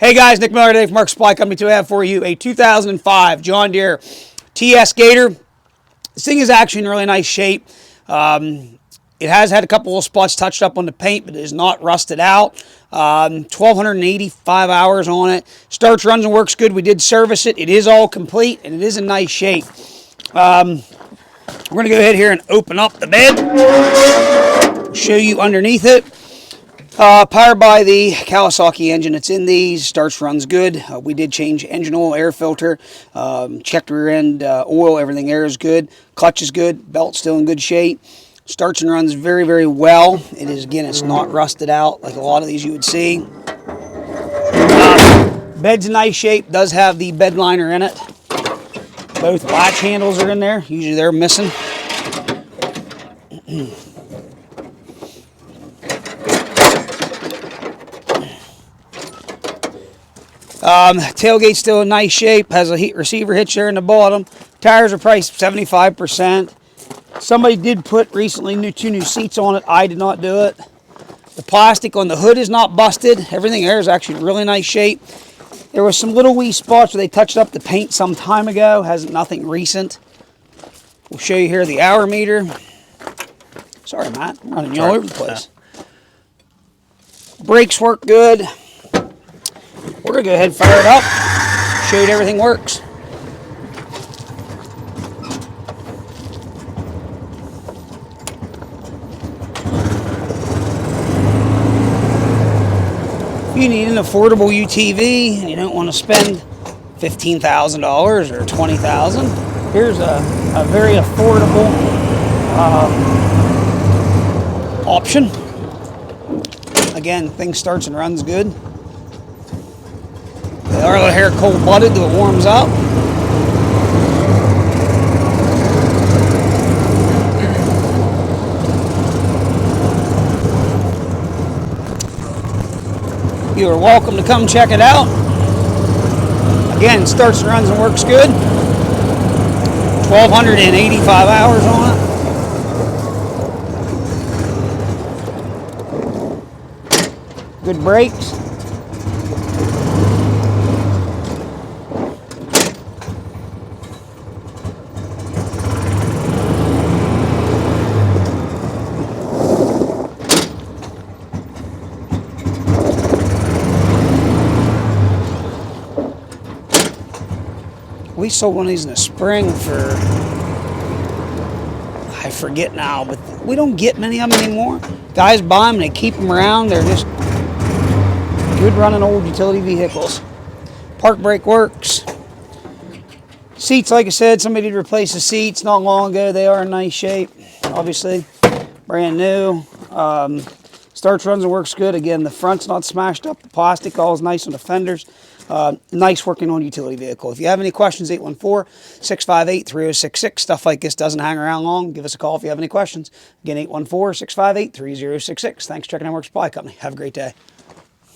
Hey guys, Nick Miller today from Mark Supply Company. Today I have for you a 2005 John Deere TS Gator. This thing is actually in really nice shape. It has had a couple of spots touched up on the paint, but it is not rusted out. 1,285 hours on it. Starts, runs, and works good. We did service it. It is all complete, and it is in nice shape. We're going to go ahead here and open up the bed. Show you underneath it. Powered by the Kawasaki engine. It's in these. Starts, runs good. We did change engine oil, air filter, checked rear end oil. Everything air is good. Clutch is good. Belt's still in good shape. Starts and runs very, very well. It is, again, it's not rusted out like a lot of these you would see. Bed's in nice shape. Does have the bed liner in it. Both latch handles are in there. Usually they're missing. Tailgate's still in nice shape. Has a heat receiver hitch there in the bottom. Tires are priced 75%. Somebody did put recently two new seats on it. I did not do it. The plastic on the hood is not busted. Everything there is actually in really nice shape. There was some little wee spots where they touched up the paint some time ago. Has nothing recent. We'll show you here the hour meter. Sorry, Matt. I'm running you all over the place. Brakes work good. We're going to go ahead and fire it up, show you that everything works. If you need an affordable UTV and you don't want to spend $15,000 or $20,000, here's a very affordable option. Again, thing starts and runs good. They are a little hair cold-blooded till it warms up. You are welcome to come check it out. Again, starts and runs and works good. 1,285 hours on it. Good brakes. We sold one of these in the spring for, I forget now, but we don't get many of them anymore. Guys buy them and they keep them around. They're just good running old utility vehicles. Park brake works. Seats, like I said, somebody did replace the seats not long ago. They are in nice shape, obviously. Brand new. Starts, runs, and works good. Again, the front's not smashed up. The plastic all is nice on the fenders. Nice working on utility vehicle. If you have any questions, 814-658-3066. Stuff like this doesn't hang around long. Give us a call if you have any questions. Again, 814-658-3066. Thanks for checking out Mark Supply Company. Have a great day.